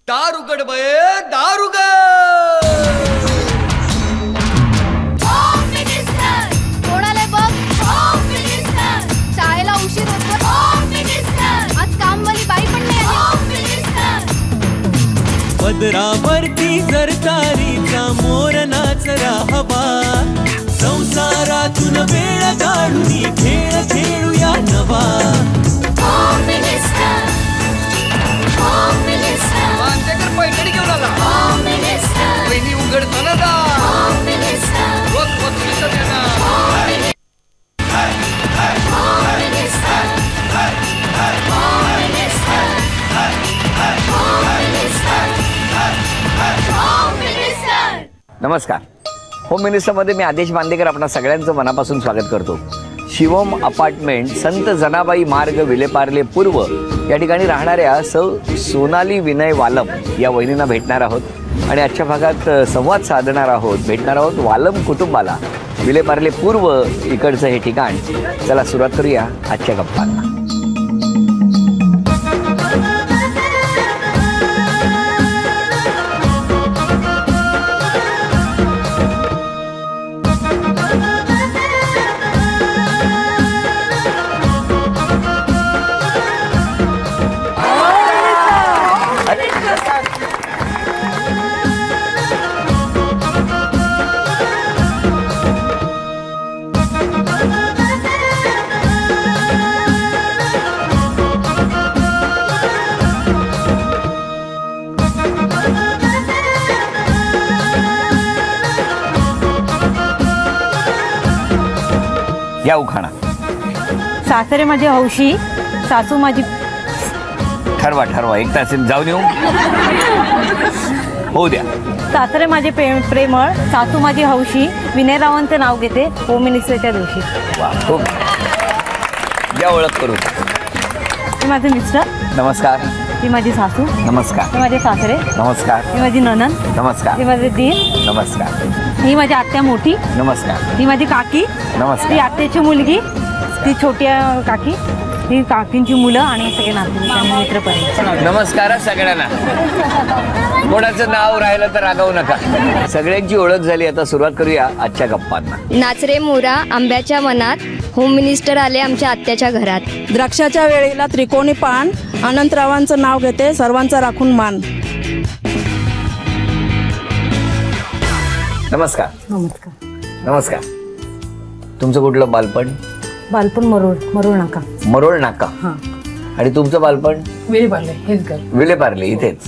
दारुगड बये दारुगड. कोणाला बघ शाळेला उशीर होतो. आज कामवाली बाई पण नाही आली. पदरावरती सरकारीचा मोर नाचरा हवा. संसारातून वेळ काढून खेळ खेळूया नवा. पैठणी घेऊन आला. पहिली उघडताना दा रोज पत्रिका देणार. नमस्कार. होम मिनिस्टरमध्ये मी आदेश बांदेकर आपणा सगळ्यांचं मनापासून स्वागत करतो. शिवम अपार्टमेंट, संत जनाबाई मार्ग, विलेपार्ले पूर्व या ठिकाणी राहणाऱ्या सोनाली विनय वालम या वहिनींना भेटणार आहोत आणि आजच्या भागात संवाद साधणार आहोत. भेटणार आहोत वालम कुटुंबाला. विलेपार्ले पूर्व इकडचं हे ठिकाण. चला सुरुवात करूया आजच्या गप्पांना. या उखाणा. सासरे माझे हौशी, सासू माझी. ठरवा एक तास जाऊन येऊ. होऊ द्या. सासरे माझे प्रेमळ, सासू माझी हौशी. विनय रावांचं नाव घेते होम मिनिस्टरच्या दिवशी. वा, खूप. या ओळख करू. हे माझे मिस्टर. नमस्कार. ही माझी सासू. नमस्कार. हे माझे सासरे. नमस्कार. ही माझी नणंद. नमस्कार. हे माझे दीर. नमस्कार. ही माझी आत्या मोठी. नमस्कार. ही माझी काकी. नमस्कार. ती आत्याची मुलगी, ती छोटी काकी, ही काकींची मुलं आणि सगळे नातेवाईक आणि मित्र परिवार. नमस्कार सगळ्यांना. कोणाचं नाव राहिलं तर रागवू नका. सगळ्यांची ओळख झाली. आता सुरुवात करूया आजच्या गप्पांना. नाचरे मोरा आंब्याच्या मनात, होम मिनिस्टर आले आमच्या आत्याच्या घरात. द्राक्षाच्या वेळेला त्रिकोणी पान, अनंतरावांचं नाव घेते सर्वांचा राखून मान. नमस्कार. नमस्कार. नमस्कार. तुमचं कुठलं बालपण? बालपण मरोळ नाका. मरोळ नाका. हां. आणि तुमचं बालपण? विलेपार्ले, हेच घर. विलेपार्ले इथेच.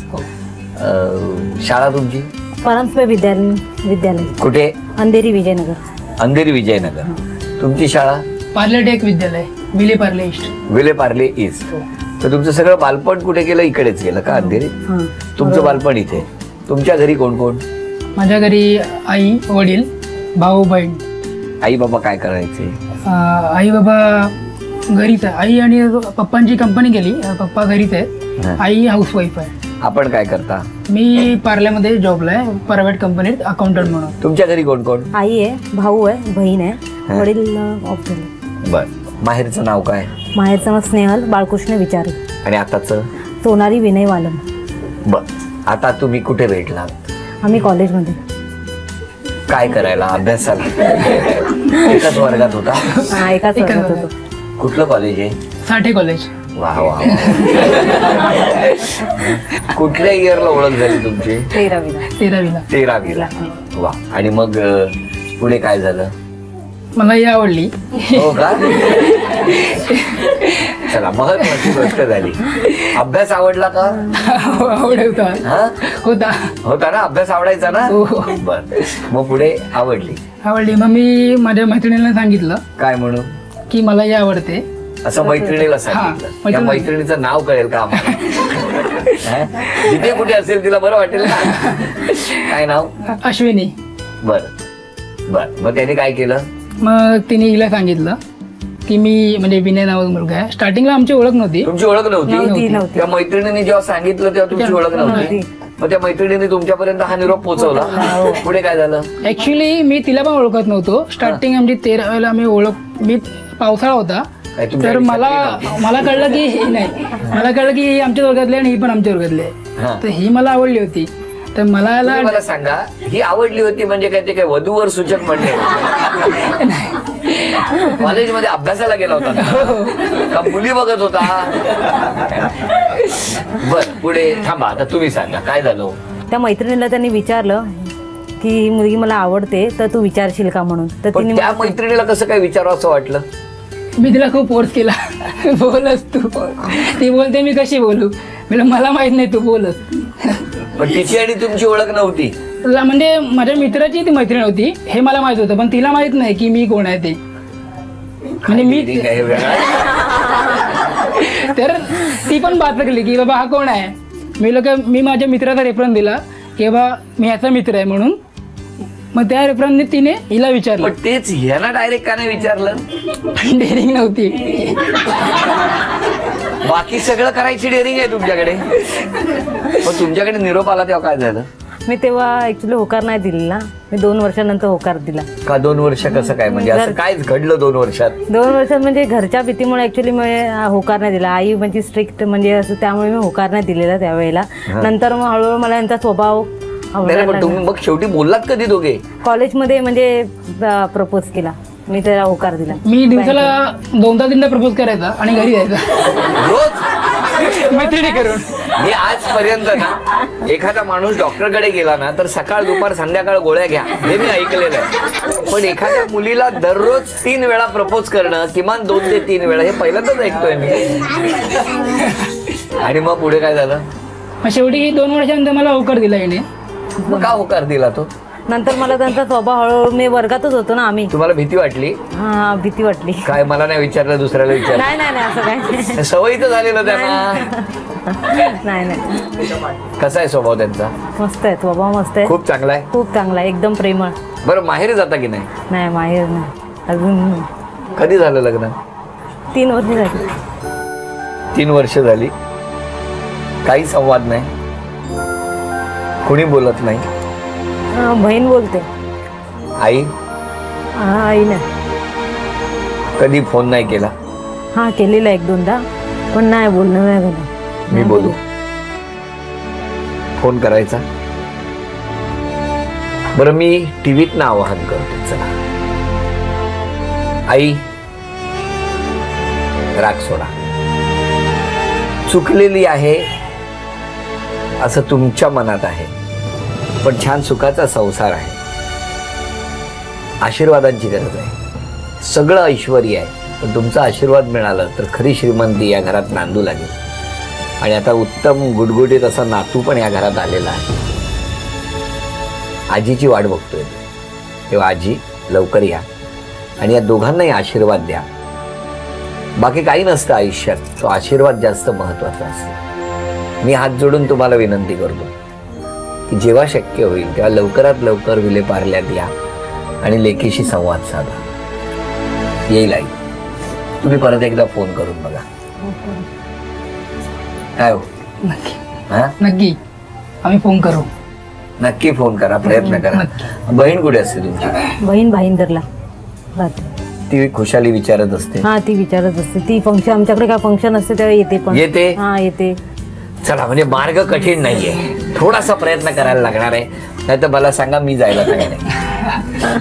शाळा तुमची? परांजपे विद्यालय. कुठे? अंधेरी विजयनगर. अंधेरी विजयनगर. तुमची शाळा? पार्ले टेक विद्यालय, विलेपार्ले ईस्ट. विलेपार्ले ईस्ट. तर तुमचं सगळं बालपण कुठे केलं? इकडेच केलं का अंधेरी? तुमचं बालपण इथे. तुमच्या घरी कोण कोण? माझ्या घरी आई, वडील, भाऊ, बहीण. आई बाबा काय करायचे? आई बाबा घरीच आहे. आई आणि पप्पांची कंपनी गेली, पप्पा घरीच आहे. आई हाऊसवाईफ आहे. आपण काय करता? मी पार्ल्यामध्ये जॉबला आहे, प्रायव्हेट कंपनीत अकाउंटंट म्हणून. तुमच्या घरी कोण कोण? आई आहे, भाऊ आहे, बहीण आहे, वडील ऑफिसला. बर. माहेरचं नाव काय? माहेरचं नाव स्नेहल बाळकृष्ण विचारी. आणि आताचं? सोनाली विनय वालम. बर. आता तुम्ही कुठे भेटलात? आम्ही कॉलेजमध्ये. काय करायला? अभ्यासाला? एकाच वर्गात होता? हा, एकाच वर्गात होतो. कुठलं कॉलेज आहे? साठे कॉलेज. वा वा. कुठल्या इयरला ओळख झाली तुमची? 13वीला. 13वीला. वा. आणि मग पुढे काय झालं? मला ही आवडली. हो का? चला, महत्वाची गोष्ट झाली. अभ्यास आवडला का? आवडत होता. होता ना? अभ्यास आवडायचा ना? बर. मग पुढे आवडली. मग मी माझ्या मैत्रिणीला सांगितलं. काय म्हणून? की मला ही आवडते. असं मैत्रिणीला सांगितलं? त्या मैत्रिणीचं नाव कळेल का आम्हाला? जिथे कुठे असेल तिला बरं वाटेल ना? काय नाव? अश्विनी. बर बर. मग त्याने काय केलं? मग तिने हिला सांगितलं की मी म्हणजे विनय नावाचा मुलगा आहे. स्टार्टिंगला आमची ओळख नव्हती. तुमची ओळख नव्हती? त्या मैत्रिणीने जेव्हा सांगितलं तेव्हा तुमची ओळख नव्हती. मग त्या मैत्रिणीने तुमच्यापर्यंत हा निरोप पोहोचवला. पुढे काय झालं? ऍक्च्युली मी तिला पण ओळखत नव्हतो. स्टार्टिंग आमची 13 वेळेला मी पावसाळा होता तर मला कळलं की ही नाही, मला कळलं की ही आमच्या वर्गातली आणि ही पण आमच्या वर्गातली आहे. हा. तर ही मला आवडली होती. तर तुम्ही मला सांगा, ही आवडली होती म्हणजे काय, ते काय वधूवर सूचक म्हणले? कॉलेजमध्ये अभ्यासाला गेला होता ना? का मुली बघत होता? बर, पुढे थांबा, आता तुम्ही सांगा काय झालं. त्या मैत्रिणीला त्यांनी विचारलं की ही मुलगी मला आवडते, तर तू विचारशील का म्हणून. तर पण तिने त्या मैत्रिणीला कसं काय विचारावं असं वाटलं? मी तिला खूप फोर्स केला, बोलच तू. ती बोलते मी कशी बोलू, मला माहित नाही, तू बोलच. पण तिची आणि तुमची ओळख नव्हती? म्हणजे माझ्या मित्राची ती मैत्रीण होती हे मला माहित होतं, पण तिला माहित नाही की मी कोण आहे ते. म्हणजे मी काय वेगळा? तर ती पण बात लागली की बाबा हा कोण आहे. मी माझ्या मित्राचा रेफरन्स दिला की बाबा मी ह्याचा मित्र आहे म्हणून. मग त्या रेफरन्सने तिने हिला विचारलं. पण तेच ह्याला डायरेक्ट का नाही विचारलं? डेअरिंग नव्हती. बाकी सगळं करायची डेअरिंग आहे तुमच्याकडे. पण तुमच्याकडे निरोप आला तेव्हा काय झालं? मी तेव्हा ऍक्च्युली होकार नाही दिलेला. मी 2 वर्षानंतर होकार दिला. का 2 वर्ष? कसं काय म्हणजे असं काय घडलं 2 वर्षात? 2 वर्षात म्हणजे घरच्या भीतीमुळे ऍक्च्युली मी होकार नाही दिला. आई म्हणजे स्ट्रिक्ट म्हणजे असं, त्यामुळे मी होकार नाही दिलेला त्यावेळेला. नंतर मग हळूहळू मला यांचा स्वभाव नाही, पण तुम्ही मग शेवटी बोललात कधी दोघे? कॉलेजमध्ये म्हणजे प्रपोज केला मी, त्याला होकार दिला. मी दिवसाला 2-3दा प्रपोज करायचा आणि घरी जायचा रोज मैत्रिणी करून. मी आजपर्यंत ना एखादा माणूस डॉक्टरकडे गेला ना तर सकाळ दुपार संध्याकाळ गोळ्या घ्या हे मी ऐकलेलं आहे. पण एखाद्या मुलीला दररोज 3 वेळा प्रपोज करणं, किमान 2 ते 3 वेळा, हे पहिल्यांदाच ऐकतोय मी. आणि मग पुढे काय झालं? मग शेवटी 2 वर्षानंतर मला होकार दिला हिने. मग का होकार दिला तो? नंतर मला त्यांचा स्वभाव हळूहळू, मी वर्गातच होतो ना आम्ही. तुम्हाला भीती वाटली? हा, भीती वाटली. काय मला नाही विचारलं, दुसऱ्याला विचारलं? नाही नाही नाही, असं काय सवयीचं झालेलं त्यांना. नाही नाही. कसा आहे स्वभाव त्यांचा? मस्त आहे स्वभाव, मस्त आहे, खूप चांगला आहे. खूप चांगला आहे, एकदम प्रेमळ. बरं, माहेरी जाता की नाही? नाही, माहेर नाही अजून. कधी झालं लग्न? 3 वर्ष झाली. 3 वर्ष झाली. काही संवाद नाही, कोणी बोलत नाही? बहीण बोलते. आई? आई नाही. कधी फोन नाही केला? हा, केलेला 1-2दा, पण नाही बोलणं नाही झालं. मी बोलू? फोन करायचा? बरं, मी टीव्हीतनं आवाहन करतो. चला आई, राग सोडा. चुकलेली आहे असं तुमच्या मनात आहे, पण छान सुखाचा संसार आहे. आशीर्वादांची गरज आहे. सगळं ऐश्वर्य आहे, पण तुमचा आशीर्वाद मिळाला तर खरी श्रीमंती या घरात नांदू लागेल. आणि आता उत्तम गुडगुडीत असा नातू पण या घरात आलेला आहे. आजीची वाट बघतोय, तेव्हा आजी लवकर या आणि या दोघांनाही आशीर्वाद द्या. बाकी काही नसतं आयुष्यात, तो आशीर्वाद जास्त महत्वाचा असतो. मी हात जोडून तुम्हाला विनंती करतो की जेव्हा शक्य होईल तेव्हा लवकरात लवकर विलेपार्ल्यात या आणि लेकीशी संवाद साधा. येईल आई. तुम्ही परत एकदा फोन करून बघा. काय हो? नक्की हा, नक्की आम्ही फोन करू. नक्की फोन करा, प्रयत्न करा. बहीण कुठे असते तुमची? बहीण भाईंदरला राहते. ती खुशाली विचारत असते? हा, ती विचारत असते. ती फंक्शन, आमच्याकडे काय फंक्शन असते तेव्हा येते. पण येते? हा, येते. चला, म्हणजे मार्ग कठीण नाहीये, थोडासा प्रयत्न करायला लागणार आहे. नाही तर मला सांगा, मी जायला तयार आहे.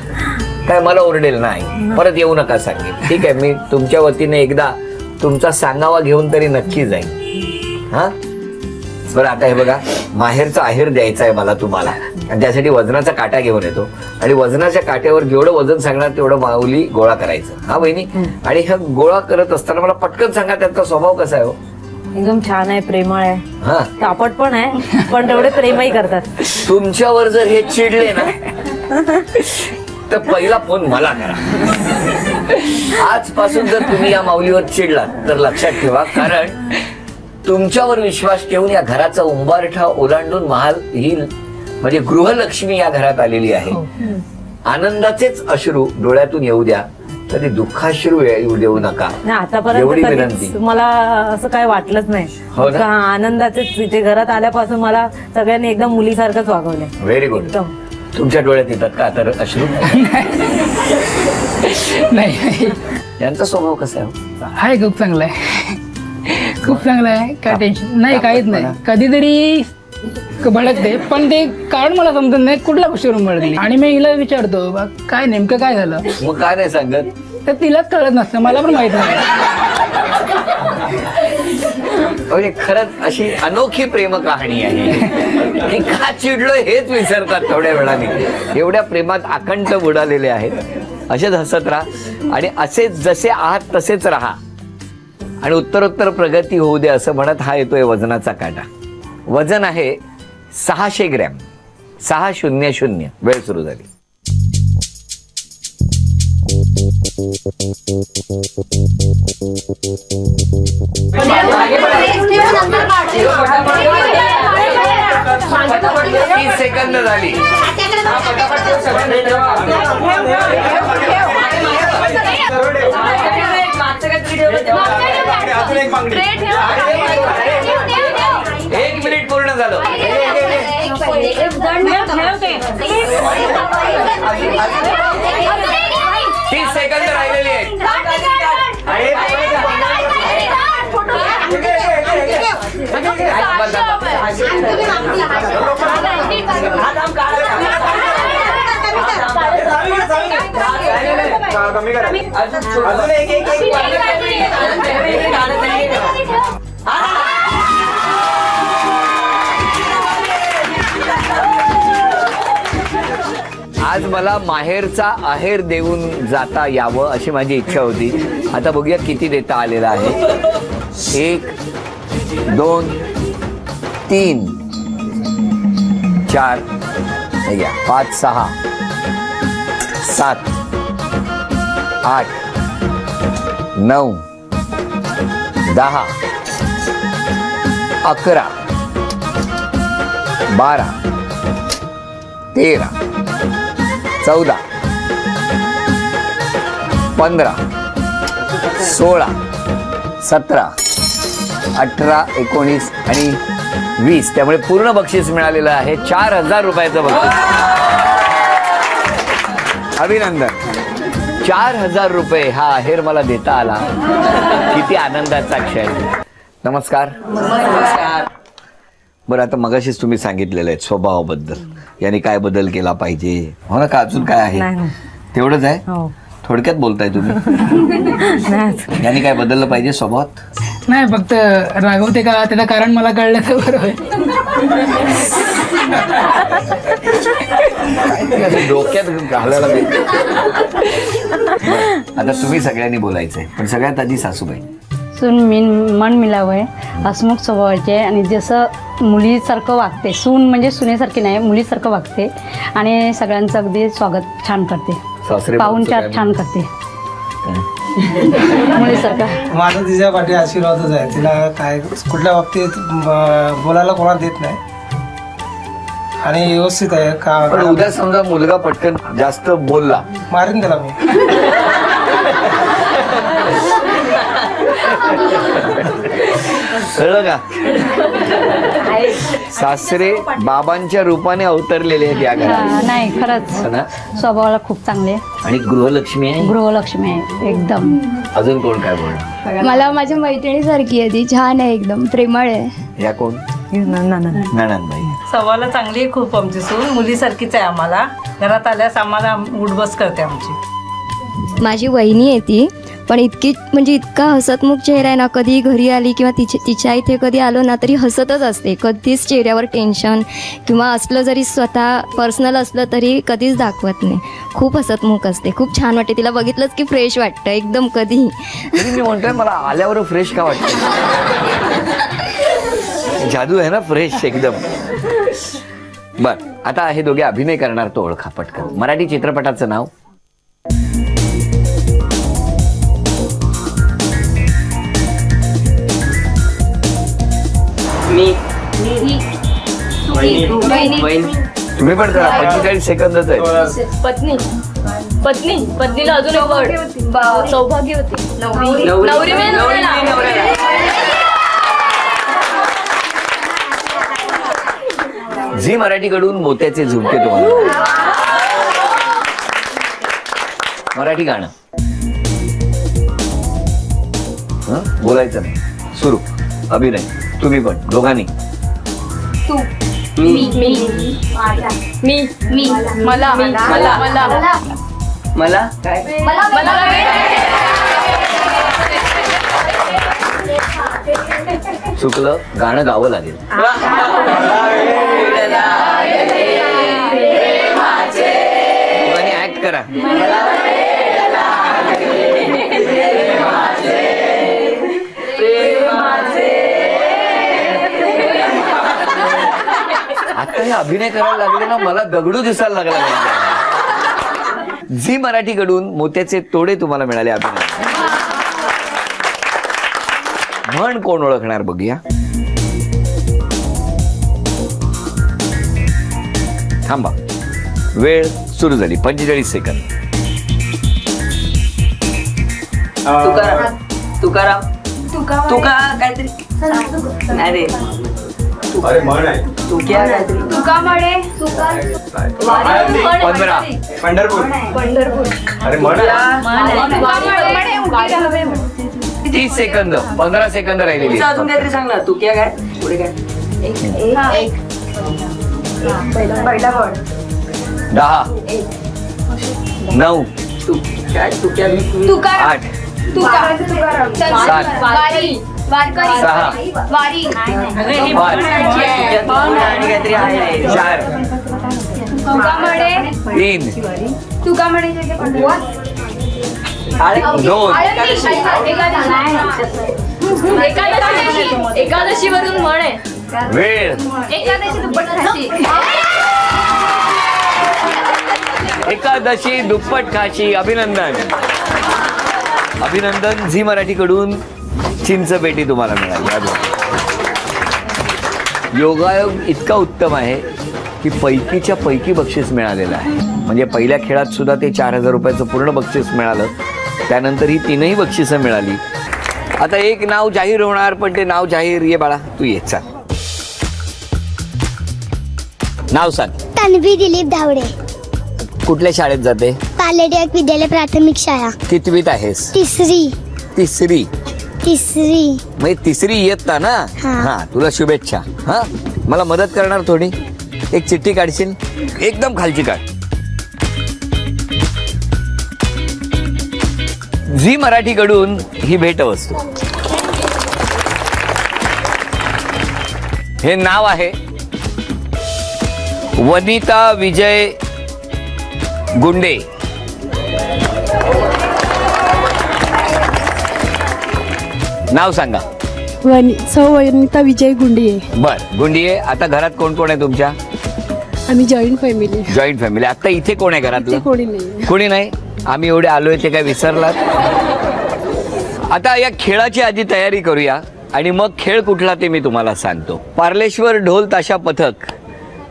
काय मला ओरडेल नाही, परत येऊ नका सांगेल. ठीक आहे, मी तुमच्या वतीने एकदा तुमचा सांगावा घेऊन तरी नक्की जाईल. हा, बरं. आता हे बघा, माहेरचा आहेर द्यायचा आहे मला तुम्हाला, आणि त्यासाठी वजनाचा काटा घेऊन येतो. आणि वजनाच्या काट्यावर जेवढं वजन सांगणार तेवढं माऊली गोळा करायचं. हा बहिणी, आणि हा गोळा करत असताना मला पटकन सांगा त्यांचा स्वभाव कसा आहे? हो, एकदम छान आहे, प्रेमळ आहे. हा, तापट पण आहे, पण तेवढे प्रेमही करतात. तुमच्यावर जर हे चिडले ना तर पहिला फोन मला करा. आजपासून जर तुम्ही या माऊलीवर चिडलात तर लक्षात ठेवा, कारण तुमच्यावर विश्वास ठेवून या घराचा उंबारठा ओलांडून महाल ही म्हणजे गृहलक्ष्मी या घरात आलेली आहे. आनंदाचेच अश्रू डोळ्यातून येऊ द्या, कधी दुःखाश्रू येऊ देऊ नका. एवढी विनंती. आतापर्यंत मला असं काय वाटलंच नाही. हो ना? आनंदाचेच इथे घरात आल्यापासून मला सगळ्यांनी एकदम मुलीसारखंच वागवलंय. Very good. तुमच्या डोळ्यात येतात का तर अश्रू? नाही. यांचा स्वभाव कसा आहे? खूप चांगला आहे, खूप चांगला आहे. काय टेन्शन नाही, काहीच नाही. कधीतरी भडकते, पण ते कारण मला समजत नाही कुठल्या गोष्टीवरून भडकली. आणि मी हिला विचारतो बा काय नेमकं काय झालं, मग काय नाही सांगत, तर तिलाच कळत नसतं, मला पण माहित नाही. म्हणजे खरंच अशी अनोखी प्रेम कहाणी आहे की का चिडलोय हेच विसरतात थोड्या वेळाने. एवढ्या प्रेमात आकंठ बुडालेले आहेत. असेच हसत राहा आणि असेच जसे आहात तसेच राहा आणि उत्तरोत्तर प्रगती होऊ दे असं म्हणत हा येतोय वजनाचा काटा. वजन आहे 600 ग्रॅम. 600. वेळ सुरू झाली. तीस सेकंद झाली. एक मिनिट पूर्ण झालं. 30 सेकंद राहिलेली आहेत. आज मला माहेरचा आहेर देऊन जाता यावं अशी माझी इच्छा होती. आता बघूया किती देता आलेला आहे. 1 2 3 4 5 6 7 8 9 10 11 12 13 14 15 16 17 18 19 आणि 20. त्यामुळे पूर्ण बक्षीस मिळालेलं आहे. 4000 रुपयाचं बक्षीस. अभिनंदन. 4000 रुपये हा आहेर मला देता आला. किती आनंदाचा क्षण. नमस्कार. बरं, आता मगाशीच तुम्ही सांगितलेलं आहे स्वभावाबद्दल, याने काय बदल केला पाहिजे, हो ना, का अजून काय आहे? तेवढंच आहे. थोडक्यात बोलताय तुम्ही. याने काय बदललं पाहिजे स्वभावात? नाही, फक्त रागवते का त्याचं कारण मला कळलं तर बरं आहे. डोक्यात घालायला. आता तुम्ही सगळ्यांनी बोलायचंय, पण सगळ्यात आधी सासूबाई. सून मन मिळावं आहे, हसमुख स्वभावाचे आणि जसं मुलीसारखं वागते. सून म्हणजे सुनेसारखी नाही, मुलीसारखं वागते आणि सगळ्यांचं अगदी स्वागत छान करते, पाहुणचार छान करते मुलीसारखं. माझा तिच्या पाठी आशीर्वादच आहे. तिला काय कुठल्या बाबतीत बोलायला कोणाला देत नाही आणि व्यवस्थित आहे. का उद्या समजा मुलगा पटकन जास्त बोलला, मारीन त्याला मी. कळलं का? सासरे बाबांच्या रूपाने अवतरलेले आहेत या घरात. नाही, खरंच स्वभावाला खूप चांगले आणि गृहलक्ष्मी आहे. गृहलक्ष्मी आहे एकदम. अजून कोण काय बोलणार? मला माझ्या मैत्रिणीसारखी आहे ती. छान आहे, एकदम प्रेमळ आहे. या कोण? नणंदबाई. स्वभावाला चांगली आहे खूप आमची सून. मुलीसारखीच आहे आम्हाला. घरात आल्यास आम्हाला उठबस करते आमची. माझी वहिनी आहे ती, पण इतकी म्हणजे इतका हसतमुख चेहरा आहे ना. कधी घरी आली किंवा तिच्या इथे कधी आलो ना तरी हसतच असते. कधीच चेहऱ्यावर टेन्शन किंवा असलं जरी स्वतः पर्सनल असलं तरी कधीच दाखवत नाही. खूप हसतमुख असते. खूप छान वाटते. तिला बघितलंच की फ्रेश वाटतं एकदम. कधी मी म्हणतोय मला आल्यावर फ्रेश का वाटतं. जादू आहे ना, फ्रेश एकदम. बर, आता हे दोघे अभिनय करणार तो ओळखा पटकन. मराठी चित्रपटाचं नाव? तुम्ही पण करा. 45 सेकंदच आहे. पत्नीला अजून एक वर्ड. सौभाग्य होती. नवरी. झी मराठीकडून मोत्याचे झुमके तुम्हाला. मराठी गाणं बोलायचं नाही. सुरू. अभिनय तुम्ही पण दोघांनी. तू मला काय चुकलं, गाणं गावं लागेल. ऍक्ट करा. आता हे अभिनय करायला लागले ना, मला दगडू दिसायला लागला. झी मराठीकडून मोत्याचे तोडे तुम्हाला मिळाले अभिनय. म्हण कोण ओळखणार बघूया. थांबा, वेळ सुरू झाली. 45 सेकंद. तुकाराम तुका काहीतरी नाही रे. अरे म्हण आहे. तुक्या काहीतरी. तुकामडे. 15. पंढरपूर. अरे म्हण आहे. 30 सेकंद. 15 सेकंद राहिलेली. अजून काहीतरी सांग ना. तुक्या काय पुढे काय. 10 9 काय तुक्या 8 7 6 5 काहीतरी आहे. 4 3 2 एकादशी वरून म्हण आहे. वेळ. एकादशी दुप्पट खाशी. एकादशी दुप्पट खाशी. अभिनंदन. अभिनंदन. झी मराठीकडून चिंच पेटी तुम्हाला मिळाली. योगायोग इतका उत्तम आहे की पैकीच्या पैकी बक्षीस मिळालेलं आहे. म्हणजे पहिल्या खेळात सुद्धा ते 4000 रुपयाचं पूर्ण बक्षीस मिळालं. त्यानंतर ही 3ही बक्षिसं मिळाली. आता एक नाव जाहीर होणार, पण ते नाव जाहीर. ये बाळा, तू ये. चाल, नाव सांग. तन्वी दिलीप धावडे. कुठल्या शाळेत जाते? पालेटिक विद्यालय प्राथमिक शाळा. कितवीत आहेस? तिसरी. तिसरी. म्हणजे तिसरी इयत्ता ना. हा, तुला शुभेच्छा. हा, मला मदत करणार थोडी? एक चिठ्ठी काढशील? एकदम खालची काढ. झी मराठीकडून ही भेटवस्तू. हे नाव आहे वनिता विजय गुंडे. नाव सांगा. वनिता विजय गुंडिये. बर, गुंडिये. आता घरात कोण कोण आहे तुमच्या? आम्ही जॉईंट फॅमिली. Joint family. आता इथे कोण आहे घरातलं? कोणी नाही. कोणी नाही. आम्ही एवढे आलोय ते काय विसरलात? आता या खेळाची आधी तयारी करूया आणि मग खेळ कुठला ते मी तुम्हाला सांगतो. पार्लेश्वर ढोल ताशा पथक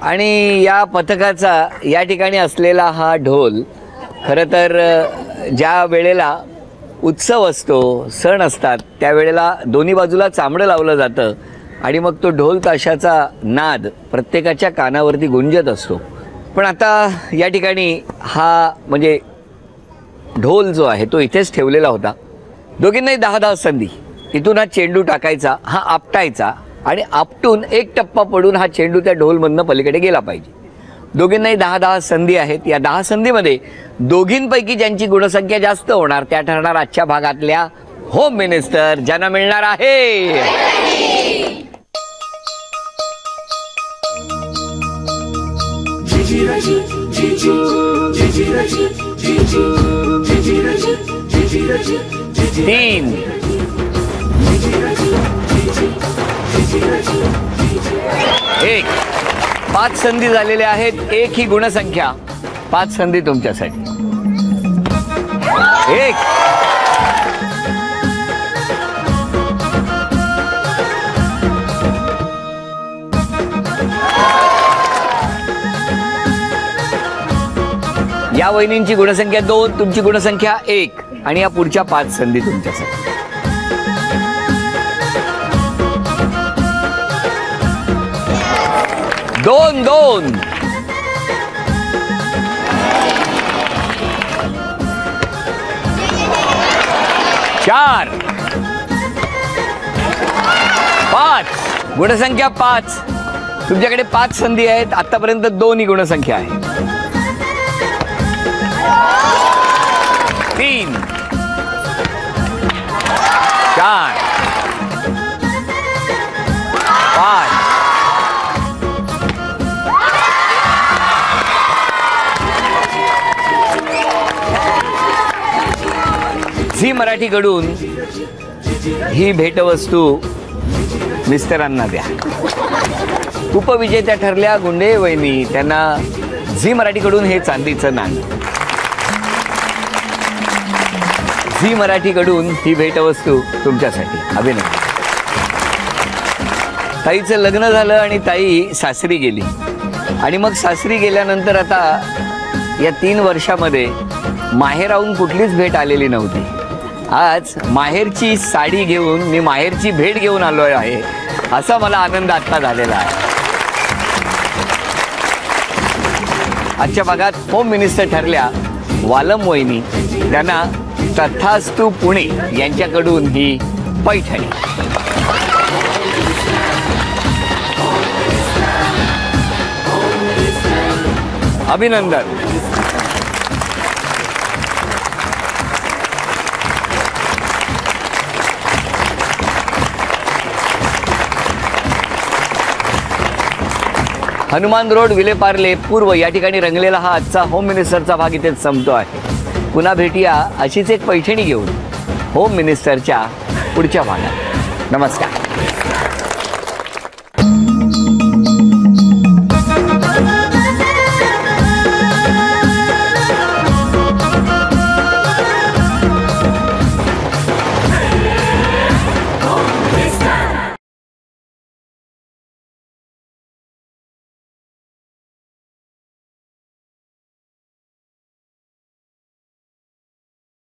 आणि या पथकाचा या ठिकाणी असलेला हा ढोल खरं तर ज्या वेळेला उत्सव असतो, सण असतात, त्यावेळेला दोन्ही बाजूला चामडं लावलं जातं आणि मग तो ढोल ताशाचा नाद प्रत्येकाच्या कानावरती गुंजत असतो. पण आता या ठिकाणी हा म्हणजे ढोल जो आहे तो इथेच ठेवलेला होता. दोघींनाही 10-10 संधी. इथून हा चेंडू टाकायचा, हा आपटायचा आणि आपटून एक टप्पा पडून हा चेंडू त्या ढोलमधनं पलीकडे गेला पाहिजे. दोघींनाही 10-10 संधी आहेत. या 10 संधीमध्ये दोघींपैकी ज्यांची गुणसंख्या जास्त होणार त्या ठरणार आजच्या भागातल्या होम मिनिस्टर, ज्यांना मिळणार आहे तीन, एक. 5 संधी झालेल्या आहेत. एक ही गुणसंख्या. 5 संधी तुमच्यासाठी. एक, या वहिनींची गुणसंख्या 2, तुमची गुणसंख्या 1 आणि या पुढच्या 5 संधी तुमच्यासाठी. 2-2. 4, 5. गुणसंख्या 5. तुमच्याकडे 5 संधी आहेत. आतापर्यंत 2 ही गुणसंख्या आहे. 3 4 5 झी मराठीकडून ही भेटवस्तू मिस्टरांना द्या. उपविजेत्या ठरल्या गुंडे वहिनी, त्यांना झी मराठीकडून हे चांदीचं नाणं. झी मराठीकडून ही भेटवस्तू तुमच्यासाठी. अभिनंदन. ताईचं लग्न झालं आणि ताई सासरी गेली आणि मग सासरी गेल्यानंतर आता या 3 वर्षामध्ये माहेराहून कुठलीच भेट आलेली नव्हती. आज माहेरची साडी घेऊन मी माहेरची भेट घेऊन आलोय आहे, असा मला आनंद आत्ता झालेला आहे. आजच्या भागात होम मिनिस्टर ठरल्या वालम वहिनी, त्यांना तथास्तु पुणे यांच्याकडून ही पैठणी. अभिनंदन. हनुमान रोड विलेपार्ले पूर्व या ठिकाणी रंगलेला हा आजचा होम मिनिस्टरचा भाग इथेच संपतो आहे. पुन्हा भेटूया अशीच एक पैठणी घेऊन होम मिनिस्टरच्या पुढच्या भागात. नमस्कार.